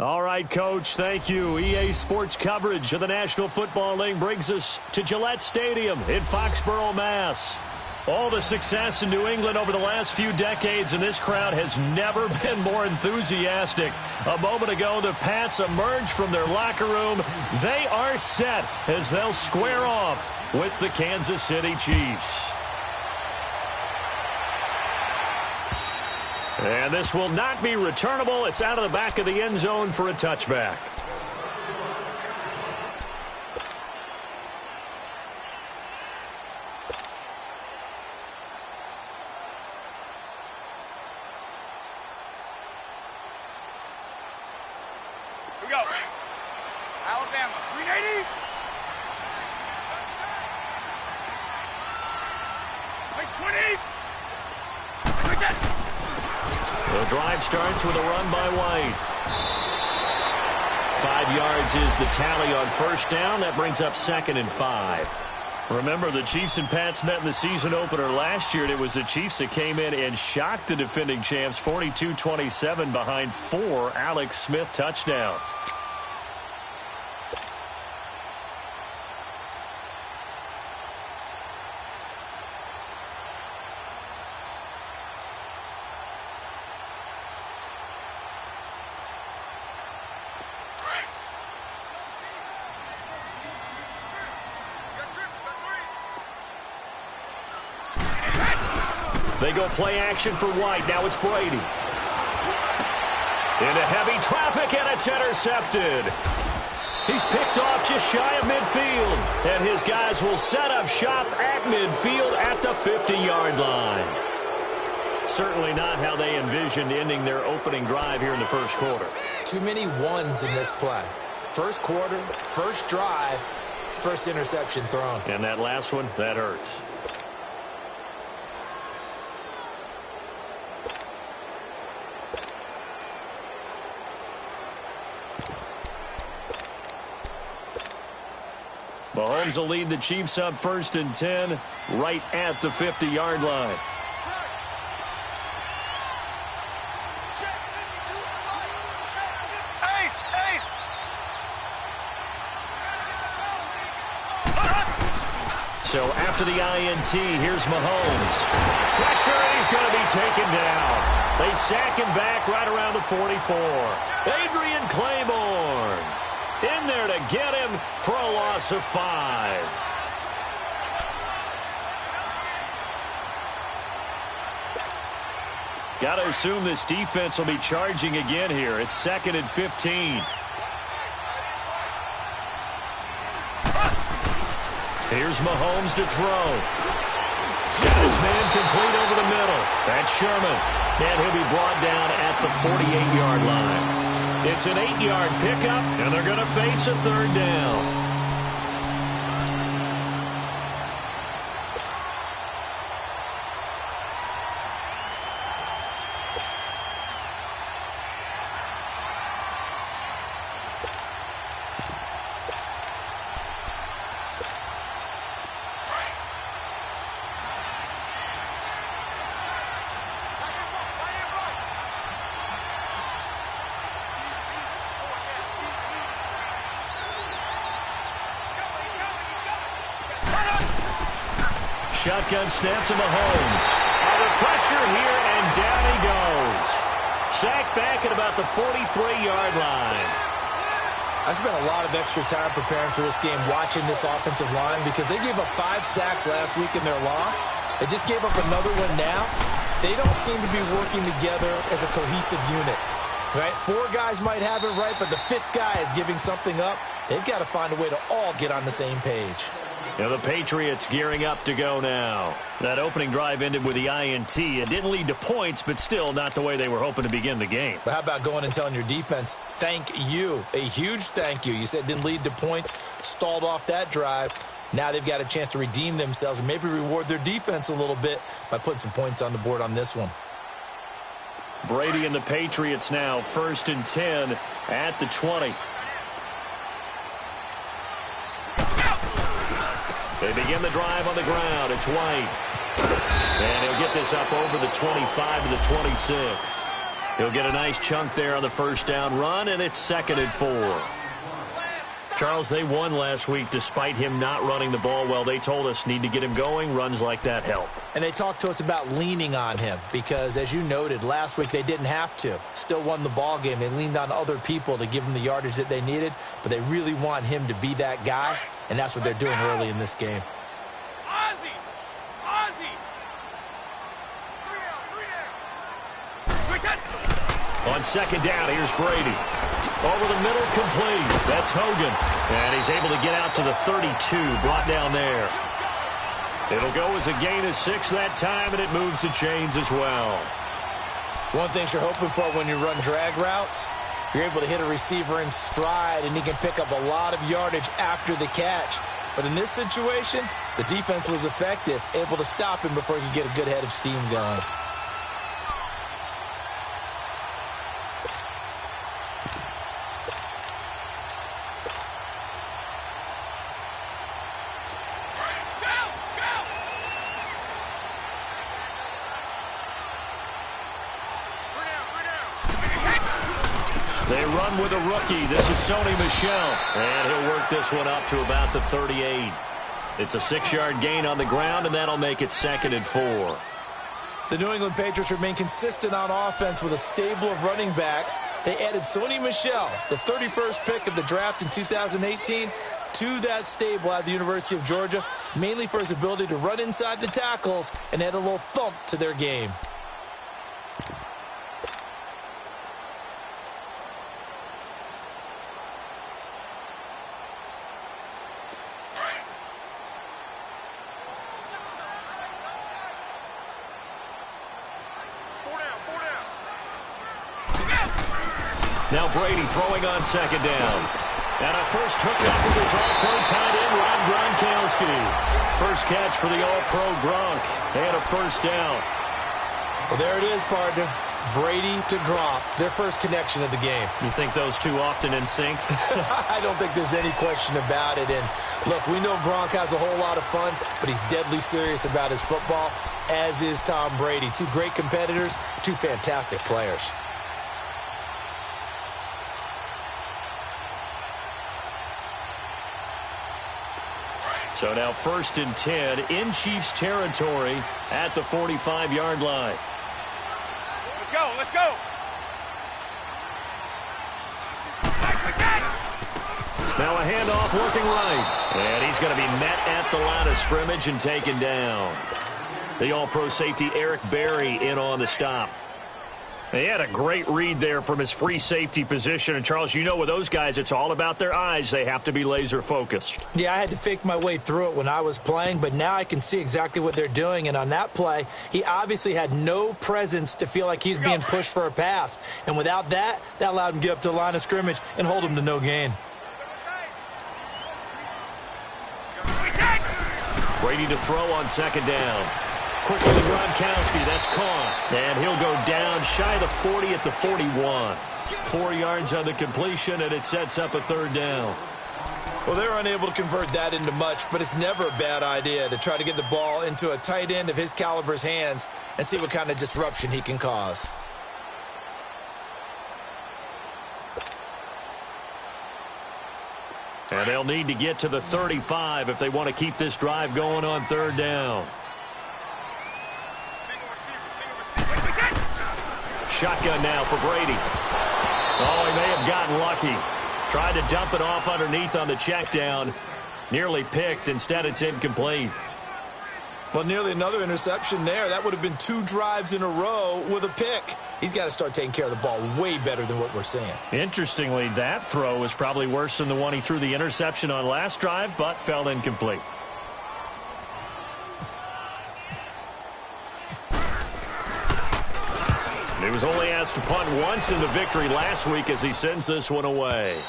All right, Coach, thank you. EA Sports coverage of the National Football League brings us to Gillette Stadium in Foxborough, Mass. All the success in New England over the last few decades, and this crowd has never been more enthusiastic. A moment ago, the Pats emerged from their locker room. They are set as they'll square off with the Kansas City Chiefs. And this will not be returnable. It's out of the back of the end zone for a touchback. Here we go. Alabama, 380. Like 20. The drive starts with a run by White. 5 yards is the tally on first down. That brings up 2nd and 5. Remember, the Chiefs and Pats met in the season opener last year, and it was the Chiefs that came in and shocked the defending champs 42-27 behind 4 Alex Smith touchdowns. They go play action for White. Now it's Brady. Into heavy traffic, and it's intercepted. He's picked off just shy of midfield. And his guys will set up shop at midfield at the 50-yard line. Certainly not how they envisioned ending their opening drive here in the first quarter. Too many ones in this play. First quarter, first drive, first interception thrown. And that last one, that hurts. Mahomes will lead the Chiefs up 1st and 10 right at the 50-yard line. So after the INT, here's Mahomes. Pressure, he's going to be taken down. They sack him back right around the 44. Adrian Claiborne in there to get him for a loss of 5. Got to assume this defense will be charging again here. It's 2nd and 15. Here's Mahomes to throw. Got his man complete over the middle. That's Sherman. And he'll be brought down at the 48-yard line. It's an 8-yard pickup, and they're going to face a 3rd down. Shotgun snap to Mahomes. Under pressure here, and down he goes. Sacked back at about the 43-yard line. I spent a lot of extra time preparing for this game, watching this offensive line, because they gave up 5 sacks last week in their loss. They just gave up another one now. They don't seem to be working together as a cohesive unit. Right? 4 guys might have it right, but the 5th guy is giving something up. They've got to find a way to all get on the same page. Now the Patriots gearing up to go now. That opening drive ended with the INT. It didn't lead to points, but still not the way they were hoping to begin the game. But how about going and telling your defense, thank you, a huge thank you. You said it didn't lead to points, stalled off that drive. Now they've got a chance to redeem themselves and maybe reward their defense a little bit by putting some points on the board on this one. Brady and the Patriots now 1st and 10 at the 20. They begin the drive on the ground. It's White. And he'll get this up over the 25 to the 26. He'll get a nice chunk there on the first down run, and it's 2nd and 4. Charles, they won last week despite him not running the ball well. They told us need to get him going. Runs like that help. And they talked to us about leaning on him because, as you noted, last week they didn't have to. Still won the ball game. They leaned on other people to give them the yardage that they needed, but they really want him to be that guy, and that's what they're doing early in this game. Ozzie! Ozzie! Three down. On 2nd down, here's Brady. Over the middle, complete. That's Hogan. And he's able to get out to the 32, brought down there. It'll go as a gain of 6 that time, and it moves the chains as well. One thing you're hoping for when you run drag routes, you're able to hit a receiver in stride, and he can pick up a lot of yardage after the catch. But in this situation, the defense was effective, able to stop him before he could get a good head of steam going. They run with a rookie. This is Sony Michel. And he'll work this one up to about the 38. It's a 6-yard gain on the ground, and that'll make it 2nd and 4. The New England Patriots remain consistent on offense with a stable of running backs. They added Sony Michel, the 31st pick of the draft in 2018, to that stable at the University of Georgia, mainly for his ability to run inside the tackles and add a little thump to their game. Now Brady throwing on 2nd down. And a first hookup with his all-pro tight end, Rob Gronkowski. First catch for the all-pro Gronk. And a first down. Well, there it is, partner. Brady to Gronk, their first connection of the game. You think those two often in sync? I don't think there's any question about it. And look, we know Gronk has a whole lot of fun, but he's deadly serious about his football, as is Tom Brady. Two great competitors, two fantastic players. So now 1st and 10 in Chiefs territory at the 45-yard line. Let's go, let's go. Now a handoff working right. And he's going to be met at the line of scrimmage and taken down. The all-pro safety Eric Berry in on the stop. He had a great read there from his free safety position. And, Charles, you know with those guys, it's all about their eyes. They have to be laser-focused. Yeah, I had to fake my way through it when I was playing, but now I can see exactly what they're doing. And on that play, he obviously had no presence to feel like he's being pushed for a pass. And without that, that allowed him to get up to the line of scrimmage and hold him to no gain. Brady to throw on 2nd down. Quickly to Gronkowski. That's caught. And he'll go down shy of the 40 at the 41. 4 yards on the completion, and it sets up a 3rd down. Well, they're unable to convert that into much, but it's never a bad idea to try to get the ball into a tight end of his caliber's hands and see what kind of disruption he can cause. And they'll need to get to the 35 if they want to keep this drive going on 3rd down. Shotgun now for Brady. Oh, he may have gotten lucky. Tried to dump it off underneath on the check down. Nearly picked. Instead, it's incomplete. Well, nearly another interception there. That would have been 2 drives in a row with a pick. He's got to start taking care of the ball way better than what we're seeing. Interestingly, that throw was probably worse than the one he threw the interception on last drive, but fell incomplete. He was only asked to punt once in the victory last week as he sends this one away.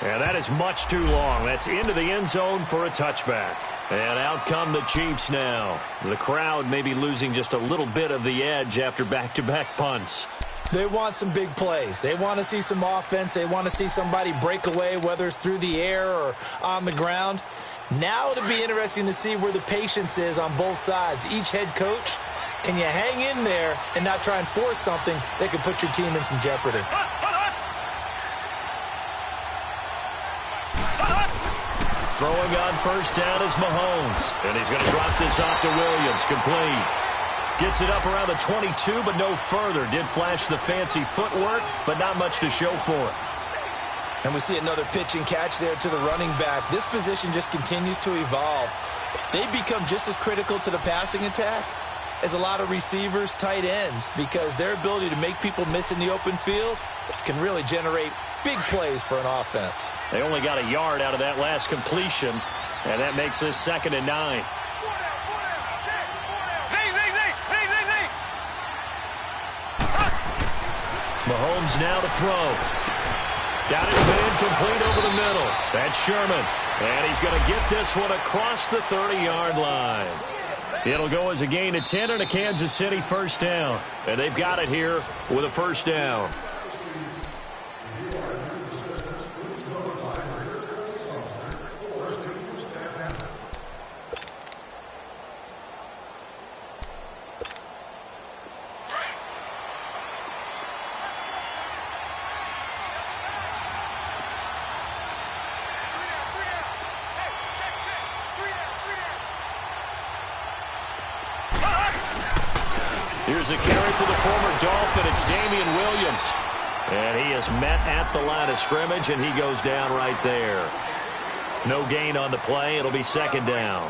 And that is much too long. That's into the end zone for a touchback. And out come the Chiefs now. The crowd may be losing just a little bit of the edge after back-to-back punts. They want some big plays. They want to see some offense. They want to see somebody break away, whether it's through the air or on the ground. Now it'll be interesting to see where the patience is on both sides. Each head coach Can you hang in there and not try and force something that could put your team in some jeopardy? Throwing on first down is Mahomes. And he's going to drop this off to Williams. Complete. Gets it up around the 22, but no further. Did flash the fancy footwork, but not much to show for it. And we see another pitch and catch there to the running back. This position just continues to evolve. They become just as critical to the passing attack as a lot of receivers, tight ends, because their ability to make people miss in the open field can really generate big plays for an offense. They only got a yard out of that last completion, and that makes this 2nd and 9. Mahomes now to throw. Got it incomplete over the middle. That's Sherman. And he's going to get this one across the 30-yard line. It'll go as a gain of 10 and a Kansas City first down. And they've got it here with a first down. Here's a carry for the former Dolphin. It's Damian Williams. And he is met at the line of scrimmage, and he goes down right there. No gain on the play. It'll be 2nd down.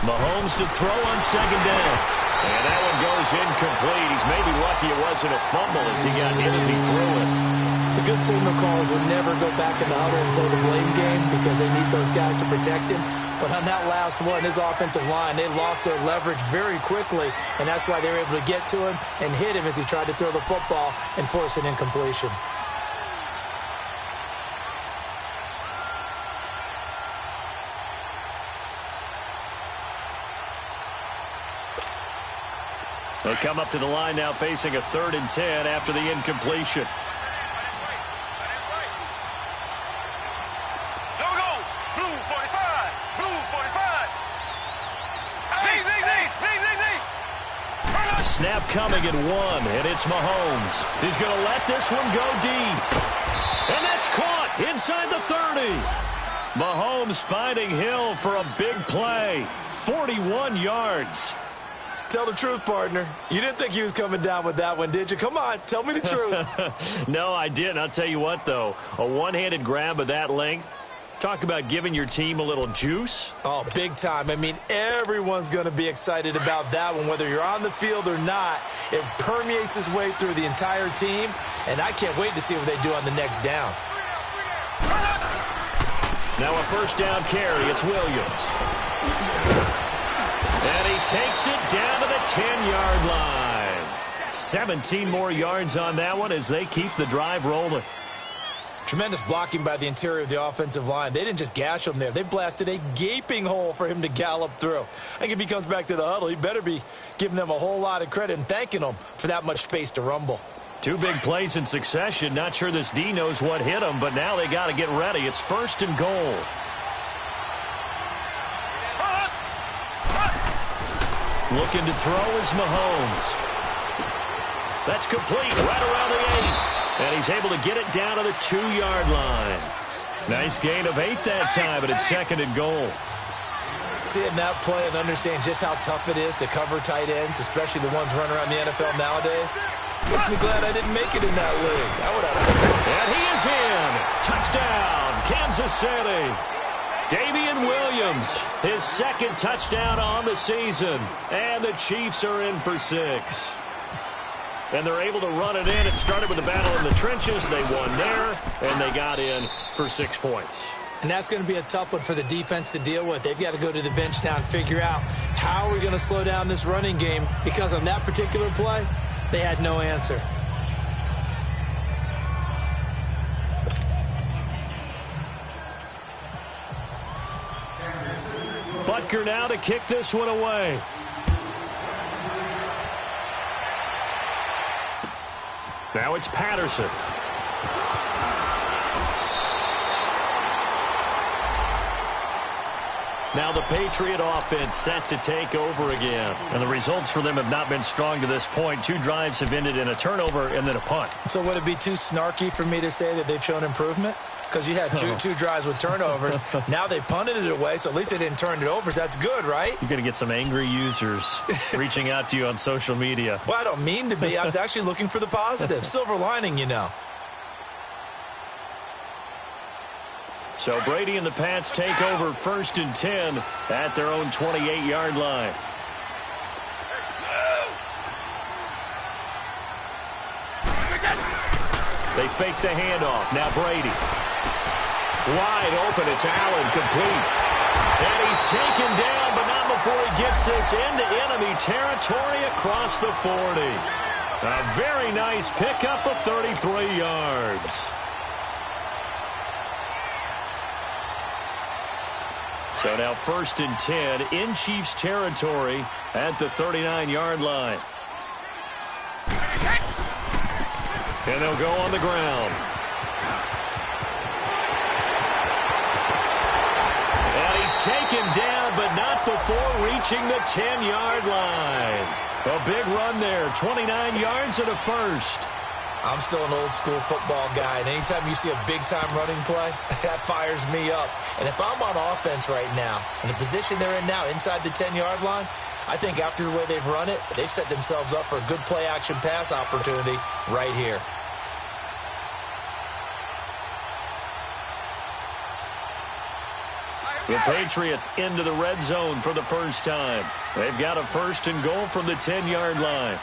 Mahomes to throw on 2nd down. And that one goes incomplete. He's maybe lucky it wasn't a fumble as he got hit as he threw it. The good signal callers will never go back in the huddle and play the blame game because they need those guys to protect him. But on that last one, his offensive line, they lost their leverage very quickly, and that's why they were able to get to him and hit him as he tried to throw the football and force an incompletion. They come up to the line now facing a 3rd and 10 after the incompletion. Blue 45. Blue 45. Snap coming at 1, and it's Mahomes. He's going to let this one go deep. And that's caught inside the 30. Mahomes finding Hill for a big play. 41 yards. Tell the truth, partner. You didn't think he was coming down with that one, did you? Come on, tell me the truth. No, I didn't. I'll tell you what, though. A one-handed grab of that length. Talk about giving your team a little juice. Oh, big time. I mean, everyone's going to be excited about that one, whether you're on the field or not. It permeates its way through the entire team, and I can't wait to see what they do on the next down. Now a first down carry. It's Williams. And he takes it down to the 10-yard line. 17 more yards on that one as they keep the drive rolling. Tremendous blocking by the interior of the offensive line. They didn't just gash him there. They blasted a gaping hole for him to gallop through. I think if he comes back to the huddle, he better be giving them a whole lot of credit and thanking them for that much space to rumble. 2 big plays in succession. Not sure this D knows what hit him, but now they got to get ready. It's 1st and goal. Looking to throw is Mahomes. That's complete right around the 8. And he's able to get it down to the 2-yard line. Nice gain of 8 that time, but it's 2nd and goal. Seeing that play and understand just how tough it is to cover tight ends, especially the ones running around the NFL nowadays, makes me glad I didn't make it in that league. I would have. And he is in. Touchdown, Kansas City. Damian Williams, his 2nd touchdown on the season. And the Chiefs are in for 6. And they're able to run it in. It started with a battle in the trenches. They won there, and they got in for 6 points. And that's going to be a tough one for the defense to deal with. They've got to go to the bench now and figure out how are we going to slow down this running game, because on that particular play, they had no answer. Butker now to kick this one away. Now it's Patterson. Now the Patriot offense set to take over again. And the results for them have not been strong to this point. 2 drives have ended in a turnover and then a punt. So would it be too snarky for me to say that they've shown improvement? Because you had two drives with turnovers. Now they punted it away, so at least they didn't turn it over. So that's good, right? You're going to get some angry users reaching out to you on social media. Well, I don't mean to be. I was actually looking for the positive. Silver lining, you know. So Brady and the Pats take over 1st and 10 at their own 28-yard line. They fake the handoff. Now Brady. Wide open. It's Allen, complete. And he's taken down, but not before he gets this into enemy territory across the 40. A very nice pickup of 33 yards. So now 1st and 10 in Chiefs territory at the 39-yard line. And they'll go on the ground. And he's taken down, but not before reaching the 10-yard line. A big run there, 29 yards and a first. I'm still an old-school football guy, and anytime you see a big-time running play, that fires me up. And if I'm on offense right now, in the position they're in now, inside the 10-yard line, I think after the way they've run it, they've set themselves up for a good play-action pass opportunity right here. The Patriots into the red zone for the first time. They've got a 1st and goal from the 10-yard line.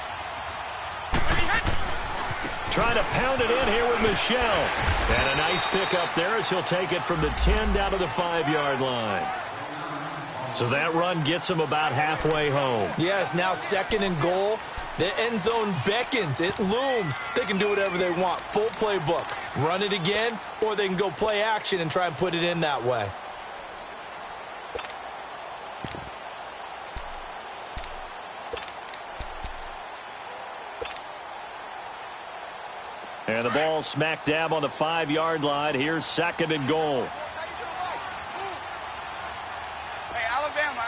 Trying to pound it in here with Michel. And a nice pickup there as he'll take it from the 10 down to the 5-yard line. So that run gets him about halfway home. Yes, now 2nd and goal. The end zone beckons. It looms. They can do whatever they want. Full playbook. Run it again, or they can go play action and try and put it in that way. And the ball smack dab on the 5-yard line. Here's 2nd and goal. Hey, Alabama.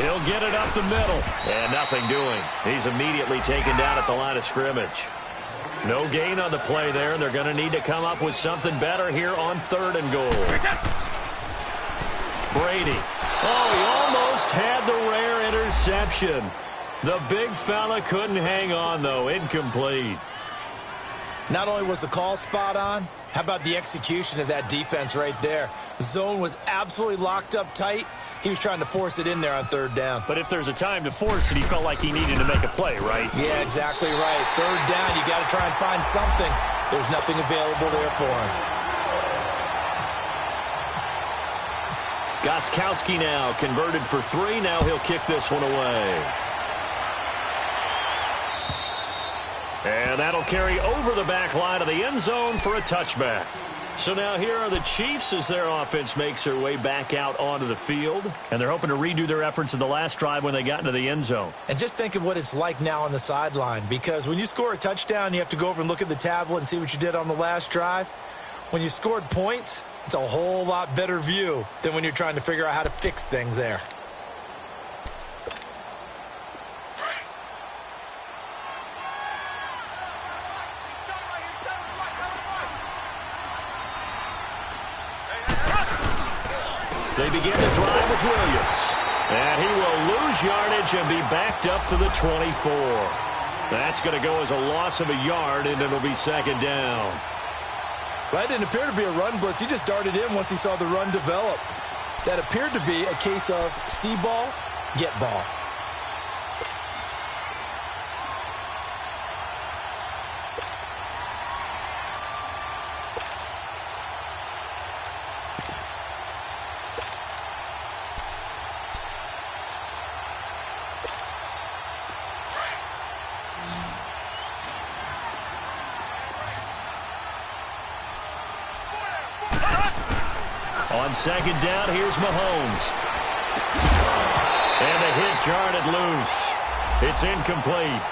He'll get it up the middle. And nothing doing. He's immediately taken down at the line of scrimmage. No gain on the play there. They're going to need to come up with something better here on 3rd and goal. Brady. Oh, he almost had the rare interception. The big fella couldn't hang on, though. Incomplete. Not only was the call spot on, how about the execution of that defense right there? The zone was absolutely locked up tight. He was trying to force it in there on 3rd down. But if there's a time to force it, he felt like he needed to make a play, right? Yeah, exactly right. 3rd down, you got to try and find something. There's nothing available there for him. Gostkowski now converted for 3. Now he'll kick this one away. And that'll carry over the back line of the end zone for a touchback. So now here are the Chiefs as their offense makes their way back out onto the field. And they're hoping to redo their efforts in the last drive when they got into the end zone. And just think of what it's like now on the sideline. Because when you score a touchdown, you have to go over and look at the tablet and see what you did on the last drive. When you scored points, it's a whole lot better view than when you're trying to figure out how to fix things there. They begin to drive with Williams. And he will lose yardage and be backed up to the 24. That's going to go as a loss of a yard, and it'll be 2nd down. That didn't appear to be a run blitz. He just darted in once he saw the run develop. That appeared to be a case of see ball, get ball. On second down, here's Mahomes. And the hit jarred it loose. It's incomplete.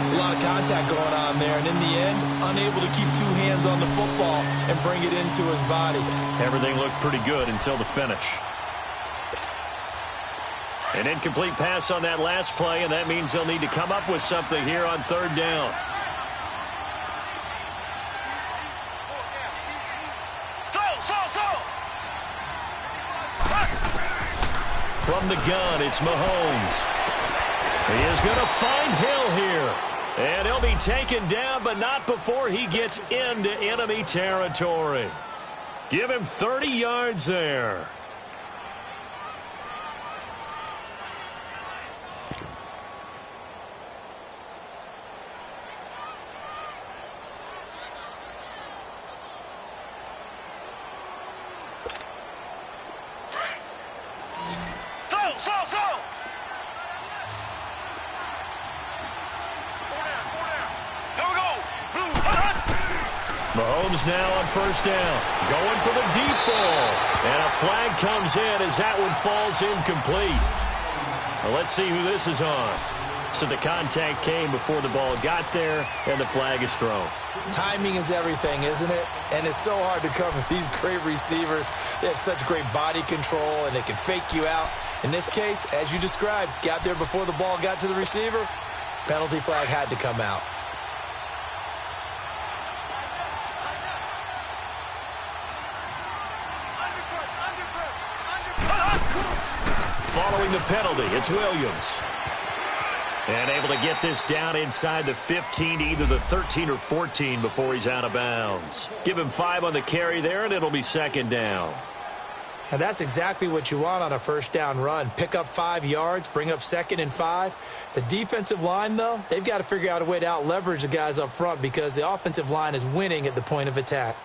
It's a lot of contact going on there, and in the end, unable to keep two hands on the football and bring it into his body. Everything looked pretty good until the finish. An incomplete pass on that last play, and that means they'll need to come up with something here on third down. From the gun, it's Mahomes. He is going to find Hill here. And he'll be taken down, but not before he gets into enemy territory. Give him 30 yards there. Mahomes now on first down, going for the deep ball. And a flag comes in as that one falls incomplete. Well, let's see who this is on. So the contact came before the ball got there, and the flag is thrown. Timing is everything, isn't it? And it's so hard to cover these great receivers. They have such great body control, and they can fake you out. In this case, as you described, got there before the ball got to the receiver. Penalty flag had to come out. Following the penalty, it's Williams. And able to get this down inside the 15, either the 13 or 14 before he's out of bounds. Give him 5 on the carry there, and it'll be second down. And that's exactly what you want on a first down run. Pick up 5 yards, bring up 2nd and 5. The defensive line, though, they've got to figure out a way to out-leverage the guys up front because the offensive line is winning at the point of attack.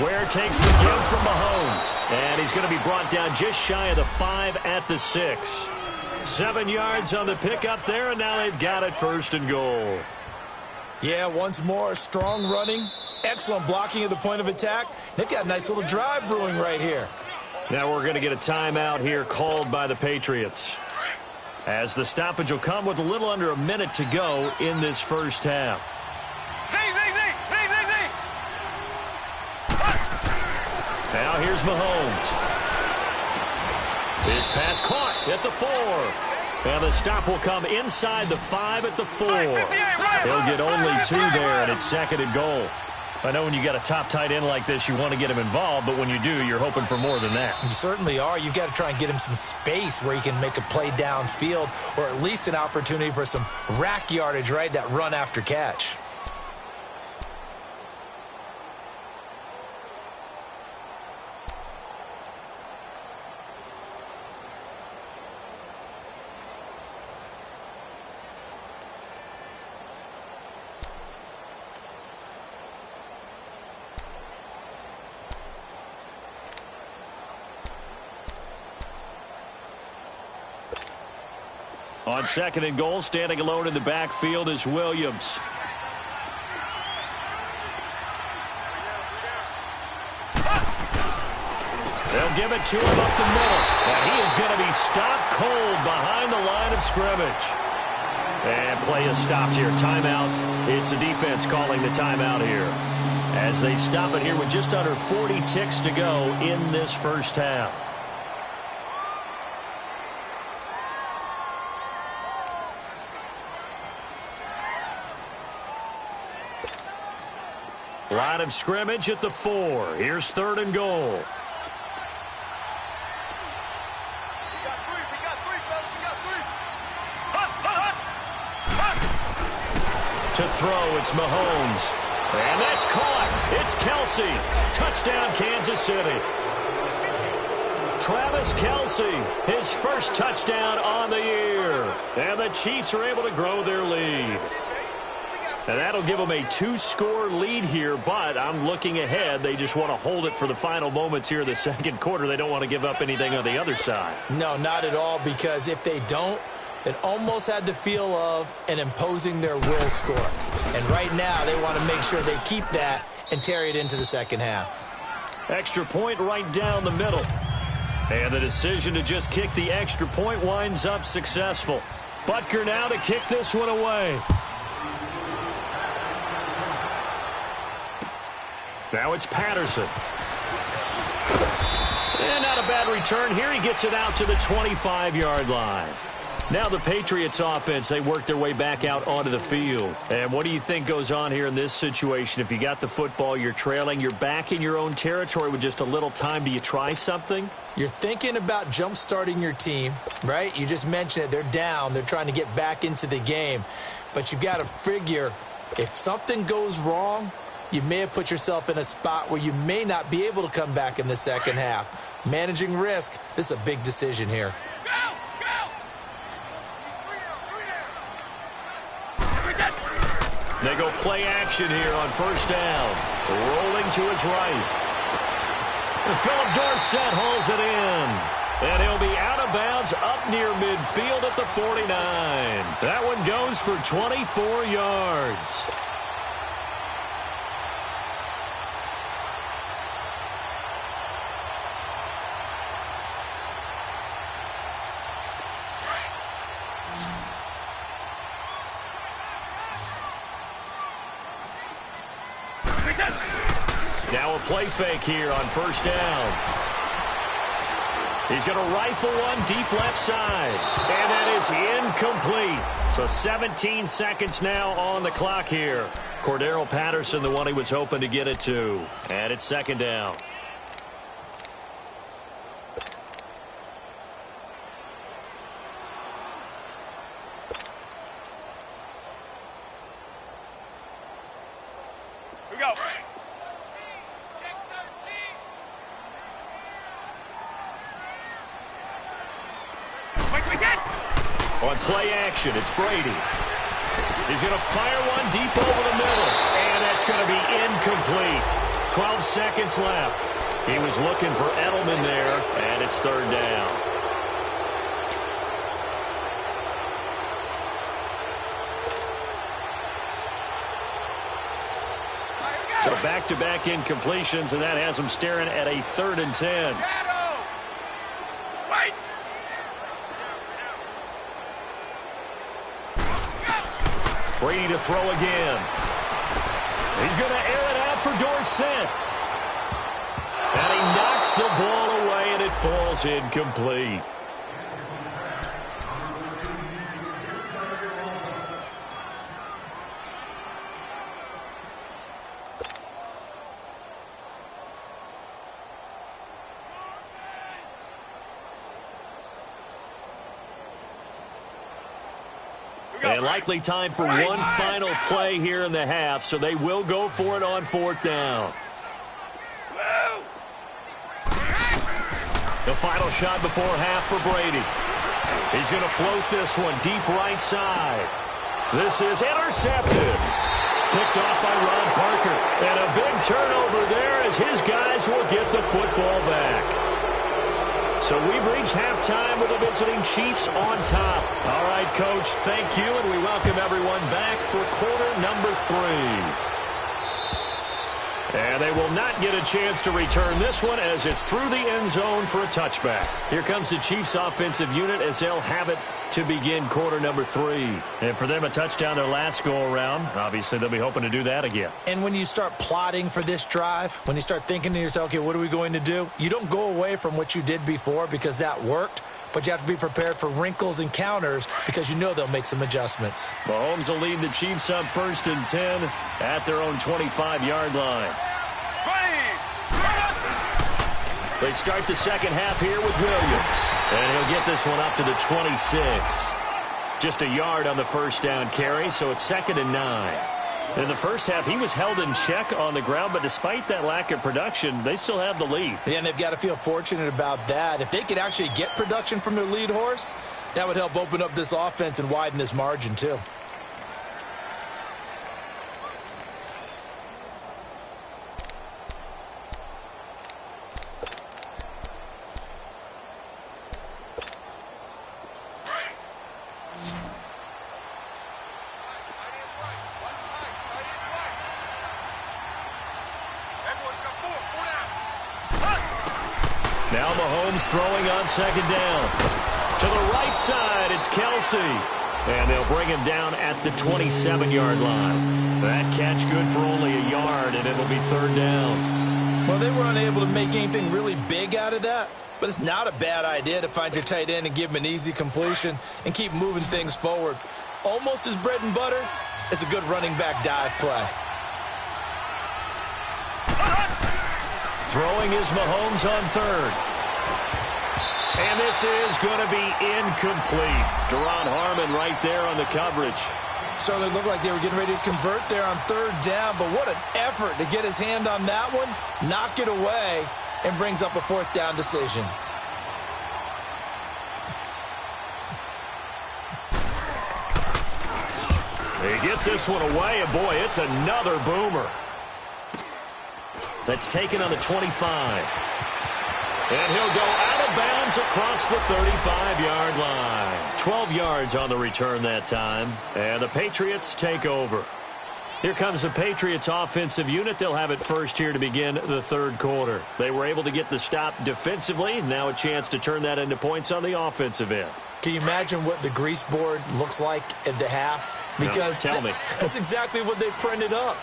Ware takes the give from Mahomes. And he's going to be brought down just shy of the 5 at the 6. 7 yards on the pickup there, and now they've got it first and goal. Yeah, once more, strong running, excellent blocking at the point of attack. They've got a nice little drive brewing right here. Now we're going to get a timeout here called by the Patriots, as the stoppage will come with a little under a minute to go in this first half. Now here's Mahomes. His pass caught at the 4. And the stop will come inside the 5 at the 4. He'll get only 2 there, and it's 2nd and goal. I know when you got a top tight end like this, you want to get him involved, but when you do, you're hoping for more than that. You certainly are. You've got to try and get him some space where he can make a play downfield, or at least an opportunity for some rack yardage, right? That run after catch. On 2nd and goal, standing alone in the backfield is Williams. They'll give it to him up the middle. And he is going to be stopped cold behind the line of scrimmage. And play is stopped here. Timeout. It's the defense calling the timeout here, as they stop it here with just under 40 ticks to go in this first half. Line of scrimmage at the 4. Here's 3rd and goal. To throw, it's Mahomes. And that's caught. It's Kelsey. Touchdown, Kansas City. Travis Kelsey, his first touchdown on the year. And the Chiefs are able to grow their lead. And that'll give them a 2-score lead here, but I'm looking ahead. They just want to hold it for the final moments here in the second quarter. They don't want to give up anything on the other side. No, not at all, because if they don't, it almost had the feel of an imposing their will score. And right now, they want to make sure they keep that and carry it into the second half. Extra point right down the middle. And the decision to just kick the extra point winds up successful. Butker now to kick this one away. Now it's Patterson. And not a bad return here. He gets it out to the 25-yard line. Now the Patriots offense, they work their way back out onto the field. And what do you think goes on here in this situation? If you got the football, you're trailing, you're back in your own territory with just a little time. Do you try something? You're thinking about jump-starting your team, right? You just mentioned it. They're down. They're trying to get back into the game. But you've got to figure if something goes wrong, you may have put yourself in a spot where you may not be able to come back in the second half. Managing risk, this is a big decision here. They go play action here on first down. Rolling to his right. And Philip Dorsett hauls it in. And he'll be out of bounds up near midfield at the 49. That one goes for 24 yards. Now a play fake here on first down. He's going to rifle one deep left side. And that is incomplete. So 17 seconds now on the clock here. Cordero Patterson, the one he was hoping to get it to. And it's second down. Here we go. On play action, it's Brady. He's going to fire one deep over the middle. And that's going to be incomplete. 12 seconds left. He was looking for Edelman there, and it's third down. So back-to-back incompletions, and that has him staring at a 3rd and 10. Wait. Brady to throw again. He's going to air it out for Dorsett. And he knocks the ball away, and it falls incomplete. And likely time for one final play here in the half, so they will go for it on 4th down. The final shot before half for Brady. He's going to float this one deep right side. This is intercepted. Picked off by Ron Parker. And a big turnover there as his guys will get the football back. So we've reached halftime with the visiting Chiefs on top. All right, Coach, thank you, and we welcome everyone back for quarter number 3. And they will not get a chance to return this one as it's through the end zone for a touchback. Here comes the Chiefs offensive unit as they'll have it to begin quarter number 3. And for them, a touchdown their last go-around. Obviously, they'll be hoping to do that again. And when you start plotting for this drive, when you start thinking to yourself, okay, what are we going to do? You don't go away from what you did before because that worked, but you have to be prepared for wrinkles and counters because you know they'll make some adjustments. Mahomes will lead the Chiefs up 1st and 10 at their own 25-yard line. They start the second half here with Williams. And he'll get this one up to the 26. Just a yard on the first down carry, so it's 2nd and 9. In the first half, he was held in check on the ground, but despite that lack of production, they still have the lead. Yeah, and they've got to feel fortunate about that. If they could actually get production from their lead horse, that would help open up this offense and widen this margin, too. Now Mahomes throwing on second down. To the right side, it's Kelsey. And they'll bring him down at the 27-yard line. That catch good for only a yard, and it'll be third down. Well, they were unable to make anything really big out of that, but it's not a bad idea to find your tight end and give him an easy completion and keep moving things forward. Almost as bread and butter as a good running back dive play. Throwing is Mahomes on third. And this is going to be incomplete. Deron Harmon right there on the coverage. Certainly looked like they were getting ready to convert there on third down, but what an effort to get his hand on that one, knock it away, and brings up a fourth down decision. He gets this one away, and boy, it's another boomer. That's taken on the 25. And he'll go out of bounds across the 35-yard line. 12 yards on the return that time. And the Patriots take over. Here comes the Patriots offensive unit. They'll have it first here to begin the third quarter. They were able to get the stop defensively. Now a chance to turn that into points on the offensive end. Can you imagine what the grease board looks like at the half? Because no, tell me. That's exactly what they printed up.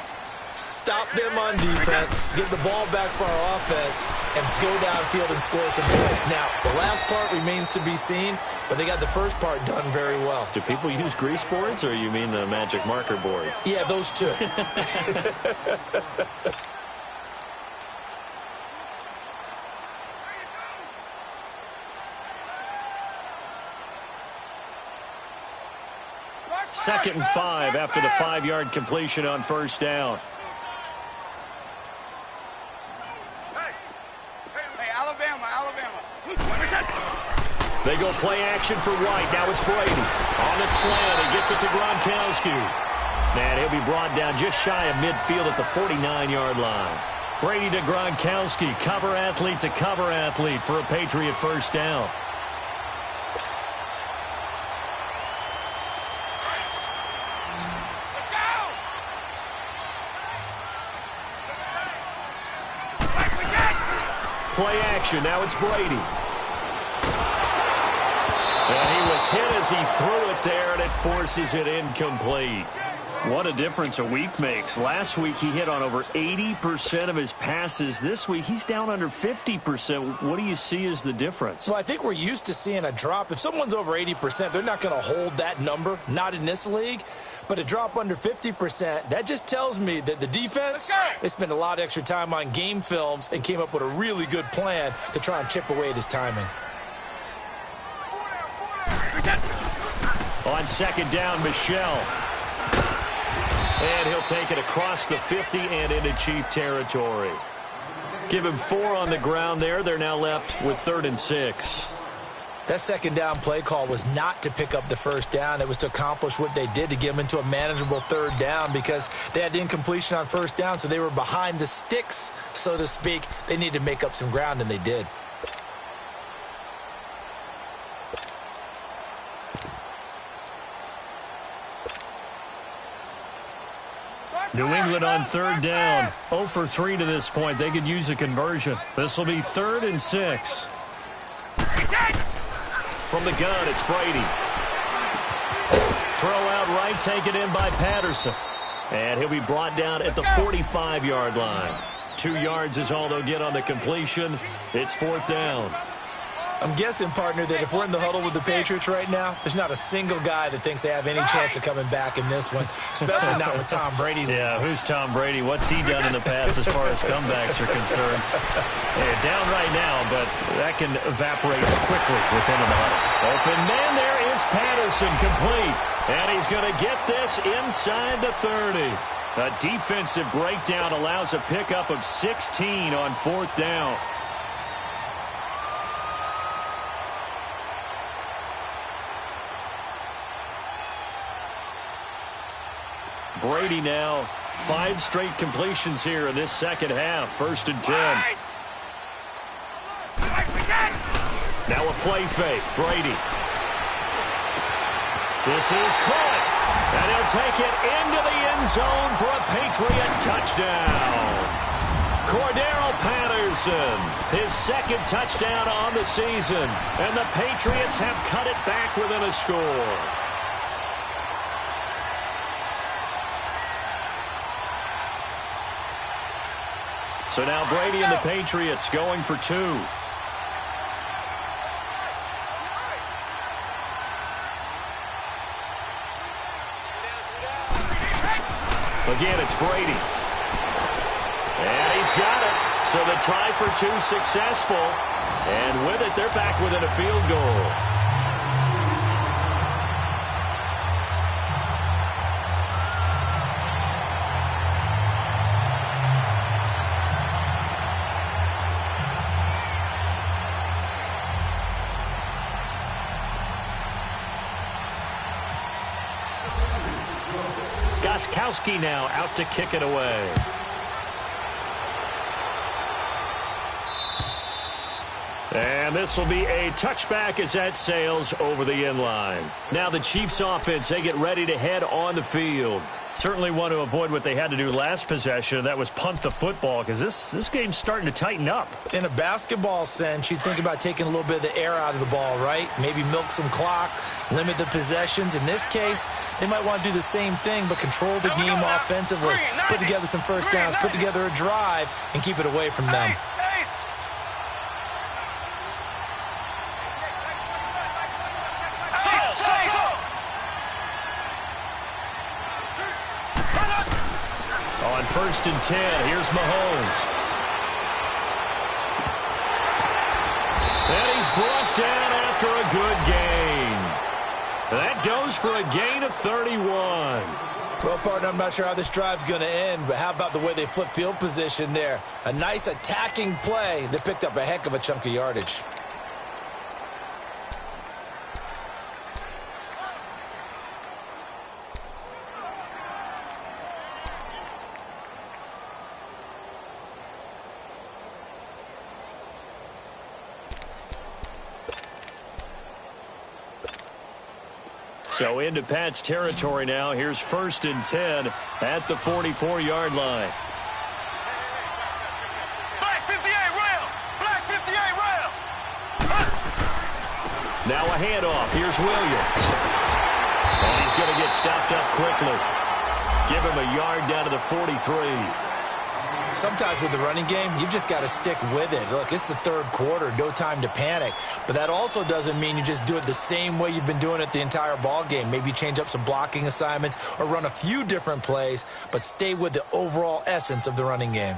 Stop them on defense, get the ball back for our offense, and go downfield and score some points. Now, the last part remains to be seen, but they got the first part done very well. Do people use grease boards, or you mean the magic marker boards? Yeah, those two. Second and 5 after the 5-yard completion on first down. They go play action for White. Now it's Brady. On the slant, he gets it to Gronkowski. And he'll be brought down just shy of midfield at the 49-yard line. Brady to Gronkowski. Cover athlete to cover athlete for a Patriot first down. Play action. Now it's Brady. And he was hit as he threw it there, and it forces it incomplete. What a difference a week makes. Last week he hit on over 80% of his passes. This week he's down under 50%. What do you see as the difference? Well, I think we're used to seeing a drop. If someone's over 80%, they're not going to hold that number, not in this league. But a drop under 50%, that just tells me that the defense, they spent a lot of extra time on game films and came up with a really good plan to try and chip away at his timing. On second down, Michel. And he'll take it across the 50 and into Chief territory. Give him 4 on the ground there. They're now left with 3rd and 6. That second down play call was not to pick up the first down. It was to accomplish what they did, to get them into a manageable 3rd down, because they had incompletion on first down, so they were behind the sticks, so to speak. They needed to make up some ground, and they did. New England on 3rd down. 0 for 3 to this point. They could use a conversion. This will be 3rd and 6. From the gun, it's Brady. Throw out right, taken in by Patterson. And he'll be brought down at the 45-yard line. 2 yards is all they'll get on the completion. It's 4th down. I'm guessing, partner, that if we're in the huddle with the Patriots right now, there's not a single guy that thinks they have any chance of coming back in this one, especially not with Tom Brady. Yeah, who's Tom Brady? What's he done in the past as far as comebacks are concerned? They're down right now, but that can evaporate quickly within a huddle. Open man, there is Patterson, complete. And he's going to get this inside the 30. A defensive breakdown allows a pickup of 16 on 4th down. Brady now 5 straight completions here in this second half. 1st and 10. Now a play fake. Brady. This is caught. And he'll take it into the end zone for a Patriot touchdown. Cordero Patterson, his second touchdown on the season. And the Patriots have cut it back within a score. So now Brady and the Patriots going for two. Again, it's Brady. And he's got it. So the try for two successful. And with it, they're back within a field goal. Gostkowski now out to kick it away. And this will be a touchback as that sails over the end line. Now the Chiefs offense, they get ready to head on the field. Certainly want to avoid what they had to do last possession. That was punt the football, because this game's starting to tighten up. In a basketball sense, you think about taking a little bit of the air out of the ball, right? Maybe milk some clock, limit the possessions. In this case, they might want to do the same thing, but control the game offensively. Put together some first downs, put together a drive, and keep it away from them. On 1st and 10, here's Mahomes. And he's brought down after a good gain. That goes for a gain of 31. Well, partner, I'm not sure how this drive's going to end, but how about the way they flip field position there? A nice attacking play that picked up a heck of a chunk of yardage. So into Pat's territory now. Here's 1st and 10 at the 44-yard line. Black 58 rail! Black 58 rail! Now a handoff. Here's Williams. And he's going to get stopped up quickly. Give him a yard down to the 43. Sometimes with the running game, you've just got to stick with it. Look, it's the third quarter, no time to panic. But that also doesn't mean you just do it the same way you've been doing it the entire ball game. Maybe change up some blocking assignments or run a few different plays, but stay with the overall essence of the running game.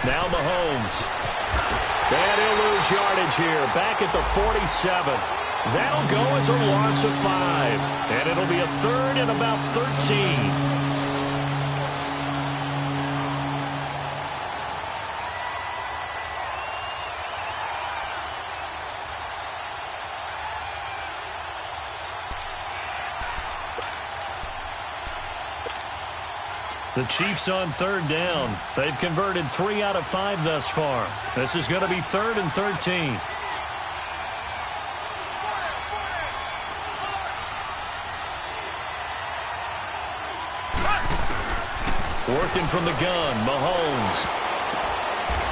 Now Mahomes. And he'll lose yardage here. Back at the 47. That'll go as a loss of 5. And it'll be a 3rd and about 13. The Chiefs on 3rd down. They've converted 3 out of 5 thus far. This is going to be 3rd and 13. Working from the gun, Mahomes.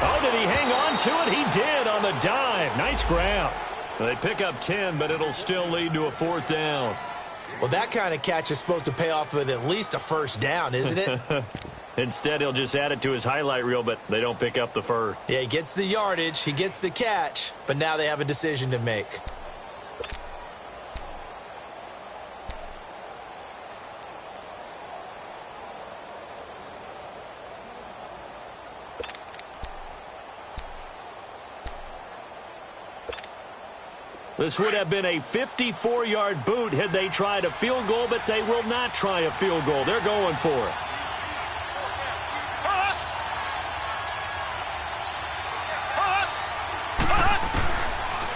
Oh, did he hang on to it? He did on the dive. Nice grab. They pick up 10, but it'll still lead to a 4th down. Well, that kind of catch is supposed to pay off with at least a 1st down, isn't it? Instead, he'll just add it to his highlight reel, but they don't pick up the 1st. Yeah, he gets the yardage, he gets the catch, but now they have a decision to make. This would have been a 54-yard boot had they tried a field goal, but they will not try a field goal. They're going for it.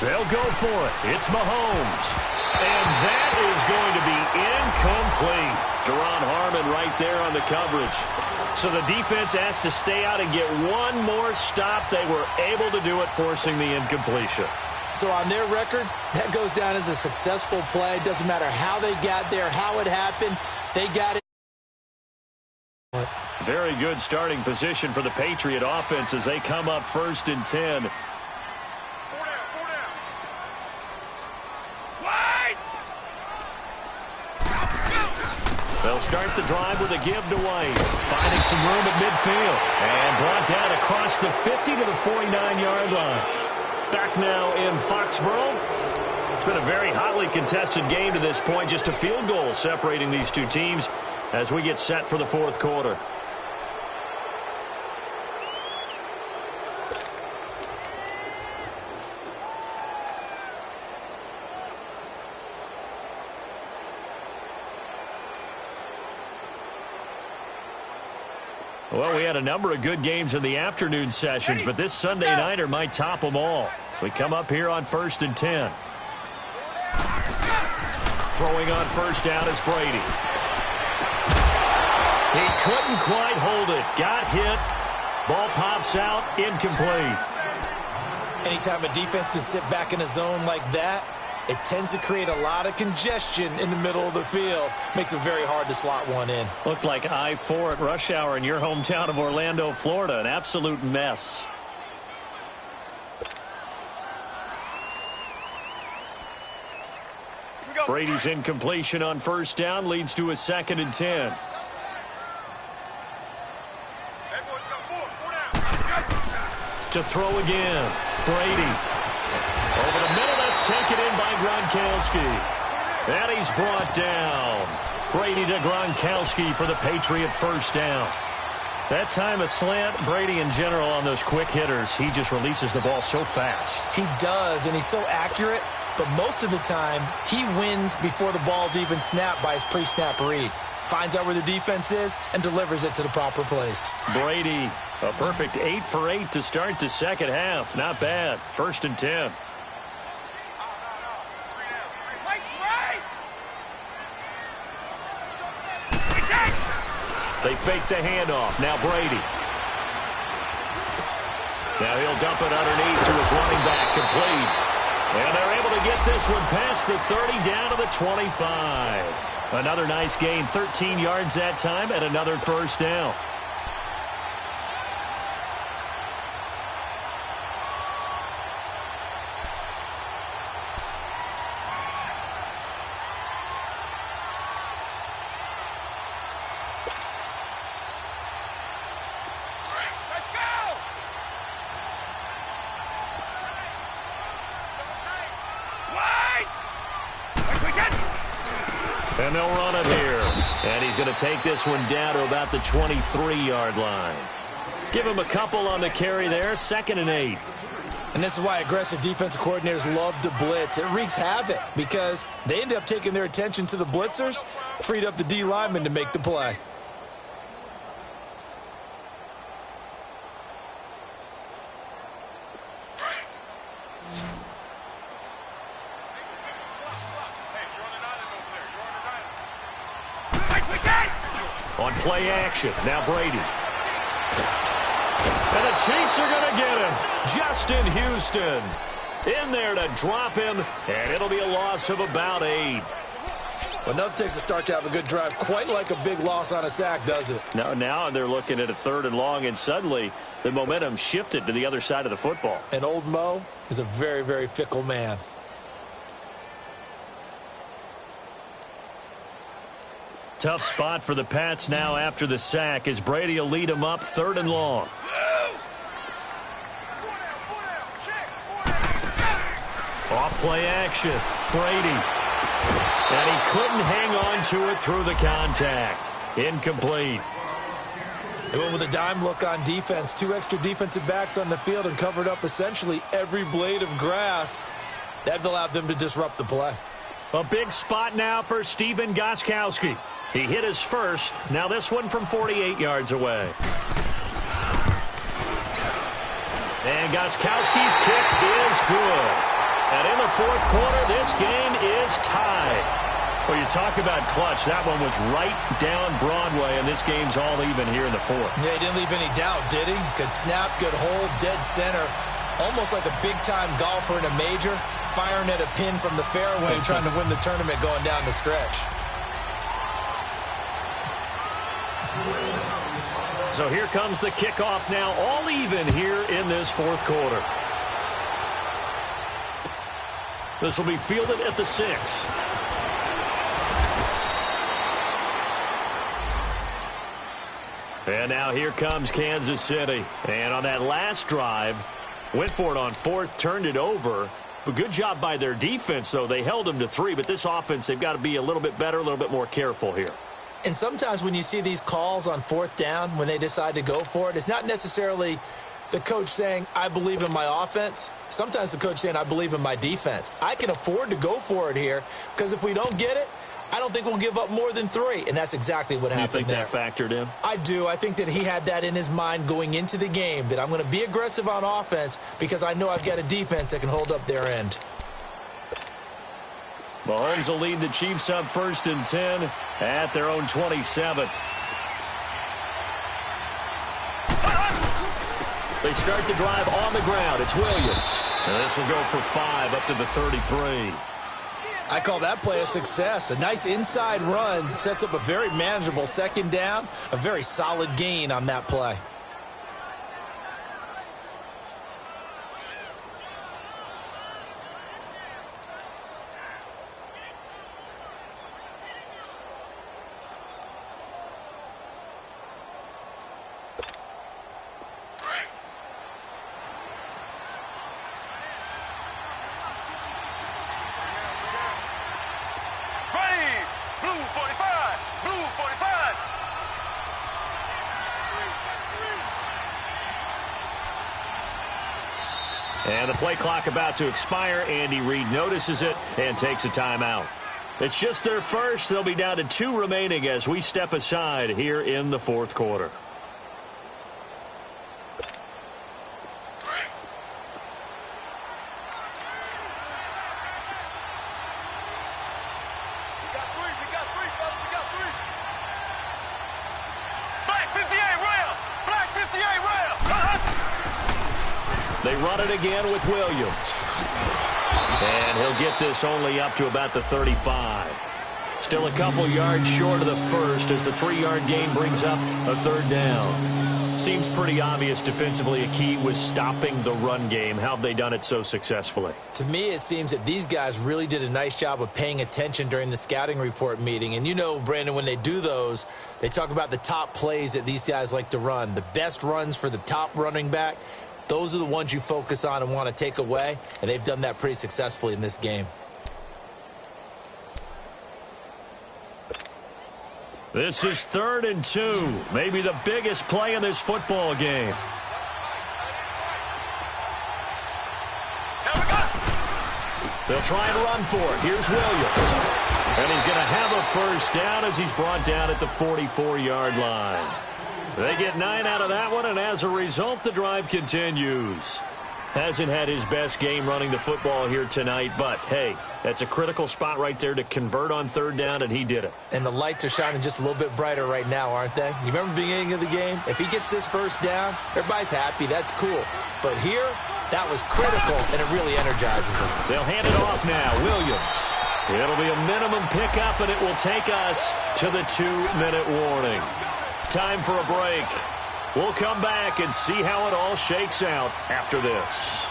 They'll go for it. It's Mahomes. And that is going to be incomplete. Deron Harmon right there on the coverage. So the defense has to stay out and get one more stop. They were able to do it, forcing the incompletion. So on their record, that goes down as a successful play. Doesn't matter how they got there, how it happened. They got it. Very good starting position for the Patriot offense as they come up 1st and 10. They'll start the drive with a give to White. Finding some room at midfield. And brought down across the 50 to the 49-yard line. Back now in Foxborough. It's been a very hotly contested game to this point. Just a field goal separating these two teams as we get set for the 4th quarter. Well, we had a number of good games in the afternoon sessions, but this Sunday nighter might top them all. So we come up here on 1st and 10. Throwing on 1st down is Brady. He couldn't quite hold it. Got hit. Ball pops out. Incomplete. Anytime a defense can sit back in a zone like that, it tends to create a lot of congestion in the middle of the field. Makes it very hard to slot one in. Looked like I-4 at rush hour in your hometown of Orlando, Florida. An absolute mess. Brady's incompletion on 1st down leads to a 2nd and 10. To throw again. Brady. Over the middle, that's taken in by Gronkowski. And he's brought down. Brady to Gronkowski for the Patriot 1st down. That time a slant. Brady in general on those quick hitters, he just releases the ball so fast. He does, and he's so accurate. But most of the time, he wins before the ball's even snapped by his pre-snap read. Finds out where the defense is and delivers it to the proper place. Brady, a perfect 8 for 8 to start the second half. Not bad. 1st and 10. They fake the handoff. Now Brady. Now he'll dump it underneath to his running back. Complete. And they're able to get this one past the 30 down to the 25. Another nice gain. 13 yards that time and another 1st down. And they'll run it here. And he's going to take this one down to about the 23-yard line. Give him a couple on the carry there. 2nd and 8. And this is why aggressive defensive coordinators love to blitz. It wreaks havoc because they end up taking their attention to the blitzers, freed up the D lineman to make the play. On play action, now Brady. And the Chiefs are going to get him. Justin Houston in there to drop him, and it'll be a loss of about 8. Well, nothing takes a start to have a good drive quite like a big loss on a sack, does it? Now they're looking at a 3rd and long, and suddenly the momentum shifted to the other side of the football. And old Mo is a very, very fickle man. Tough spot for the Pats now after the sack as Brady will lead them up 3rd and long. Off play action. Brady. And he couldn't hang on to it through the contact. Incomplete. They went with a dime look on defense. 2 extra defensive backs on the field and covered up essentially every blade of grass. That allowed them to disrupt the play. A big spot now for Stephen Gostkowski. He hit his first. Now this one from 48 yards away. And Gostkowski's kick is good. And in the fourth quarter, this game is tied. Well, you talk about clutch. That one was right down Broadway, and this game's all even here in the fourth. Yeah, he didn't leave any doubt, did he? Good snap, good hold, dead center. Almost like a big-time golfer in a major, firing at a pin from the fairway, trying to win the tournament going down the stretch. So here comes the kickoff now, all even here in this fourth quarter. This will be fielded at the 6. And now here comes Kansas City. And on that last drive, went for it on fourth, turned it over. But good job by their defense, though. They held them to 3. But this offense, they've got to be a little bit better, a little bit more careful here. And sometimes when you see these calls on fourth down, when they decide to go for it, it's not necessarily the coach saying, I believe in my offense. Sometimes the coach saying, I believe in my defense. I can afford to go for it here because if we don't get it, I don't think we'll give up more than 3. And that's exactly what happened there. You think that factored in? I do. I think that he had that in his mind going into the game, that I'm going to be aggressive on offense because I know I've got a defense that can hold up their end. Mahomes will lead the Chiefs up 1st and 10 at their own 27. They start the drive on the ground. It's Williams. And this will go for 5 up to the 33. I call that play a success. A nice inside run sets up a very manageable second down. A very solid gain on that play. And the play clock about to expire. Andy Reid notices it and takes a timeout. It's just their first. They'll be down to 2 remaining as we step aside here in the fourth quarter. They run it again with Williams. And he'll get this only up to about the 35. Still a couple yards short of the first as the 3-yard gain brings up a 3rd down. Seems pretty obvious defensively a key was stopping the run game. How have they done it so successfully? To me, it seems that these guys really did a nice job of paying attention during the scouting report meeting. And you know, Brandon, when they do those, they talk about the top plays that these guys like to run. The best runs for the top running back. Those are the ones you focus on and want to take away, and they've done that pretty successfully in this game. This is 3rd and 2, maybe the biggest play in this football game. They'll try and run for it. Here's Williams. And he's going to have a first down as he's brought down at the 44-yard line. They get 9 out of that one, and as a result, the drive continues. Hasn't had his best game running the football here tonight, but, hey, that's a critical spot right there to convert on 3rd down, and he did it. And the lights are shining just a little bit brighter right now, aren't they? You remember the beginning of the game? If he gets this first down, everybody's happy. That's cool. But here, that was critical, and it really energizes them. They'll hand it off now. Williams. It'll be a minimum pickup, and it will take us to the 2-minute warning. Time for a break. We'll come back and see how it all shakes out after this.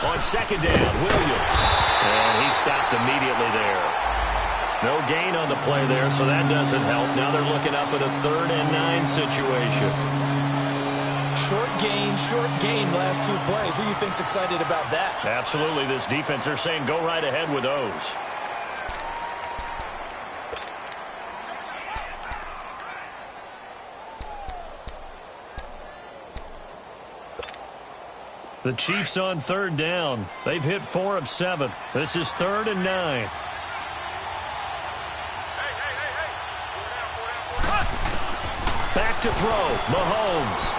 On 2nd down, Williams. And he stopped immediately there. No gain on the play there, so that doesn't help. Now they're looking up at a 3rd and 9 situation. Short gain last 2 plays. Who you think's excited about that? Absolutely. This defense, they're saying go right ahead with those. The Chiefs on third down. They've hit 4 of 7. This is 3rd and 9. Back to throw. Mahomes.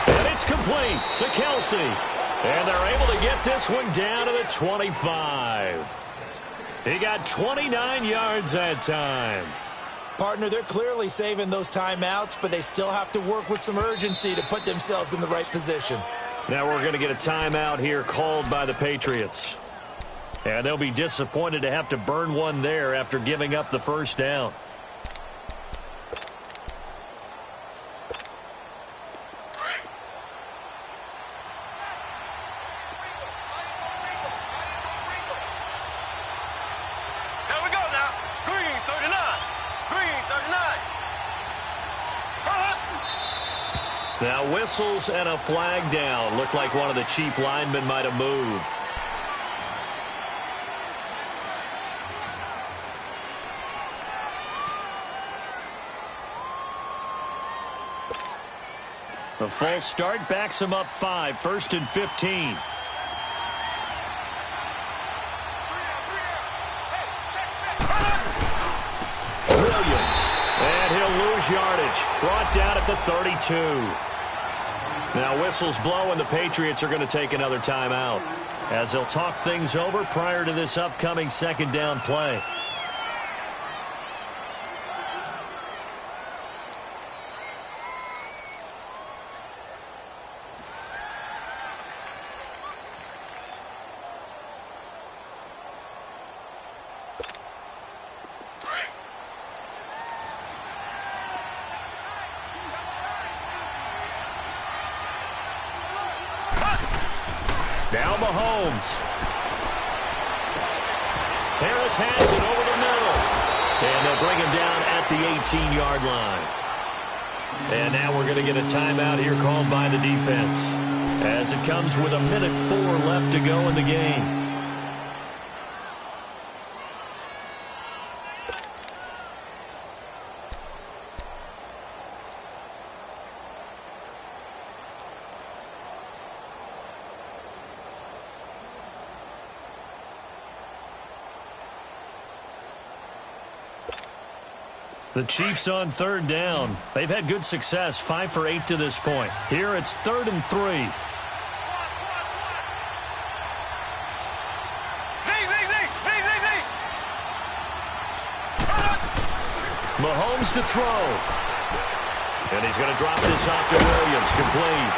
And it's complete to Kelsey. And they're able to get this one down to the 25. He got 29 yards that time. Partner, they're clearly saving those timeouts, but they still have to work with some urgency to put themselves in the right position. Now we're going to get a timeout here called by the Patriots. And they'll be disappointed to have to burn one there after giving up the first down. Now whistles and a flag down. Looked like one of the Chief linemen might have moved. The false start backs him up 5, 1st and 15. Williams. And he'll lose yardage. Brought down at the 32. Now whistles blow and the Patriots are going to take another timeout as they'll talk things over prior to this upcoming 2nd down play. Now Mahomes. Harris has it over the middle. And they'll bring him down at the 18-yard line. And now we're going to get a timeout here called by the defense as it comes with 1:04 left to go in the game. The Chiefs on 3rd down. They've had good success, 5 for 8 to this point. Here it's 3rd and 3. Mahomes to throw. And he's going to drop this off to Williams, complete.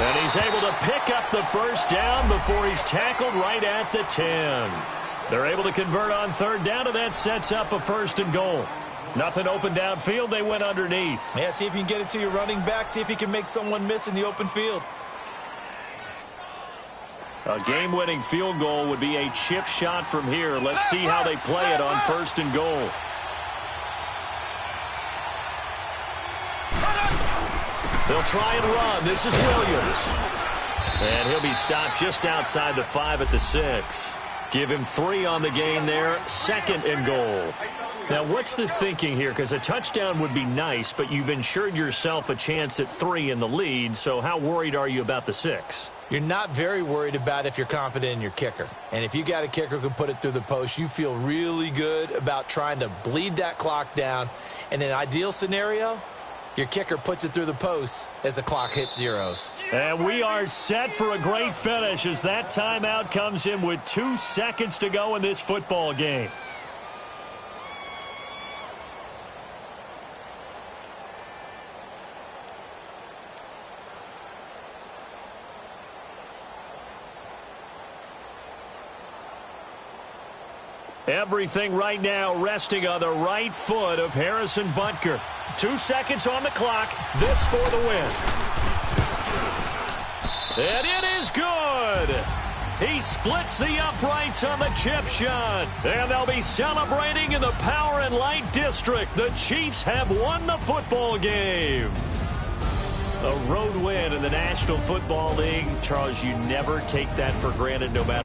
And he's able to pick up the first down before he's tackled right at the 10. They're able to convert on 3rd down, and that sets up a 1st and goal. Nothing open downfield. They went underneath. Yeah, see if you can get it to your running back. See if you can make someone miss in the open field. A game-winning field goal would be a chip shot from here. Let's see how they play it on 1st and goal. They'll try and run. This is Williams. And he'll be stopped just outside the 5 at the 6. Give him 3 on the game there. 2nd and goal. Now, what's the thinking here? Because a touchdown would be nice, but you've ensured yourself a chance at 3 in the lead, so how worried are you about the 6? You're not very worried about if you're confident in your kicker. And if you got a kicker who can put it through the post, you feel really good about trying to bleed that clock down. In an ideal scenario, your kicker puts it through the post as the clock hits zeros. And we are set for a great finish as that timeout comes in with 2 seconds to go in this football game. Everything right now resting on the right foot of Harrison Butker. 2 seconds on the clock. This for the win. And it is good. He splits the uprights on the chip shot. And they'll be celebrating in the Power and Light District. The Chiefs have won the football game. A road win in the National Football League. Charles, you never take that for granted no matter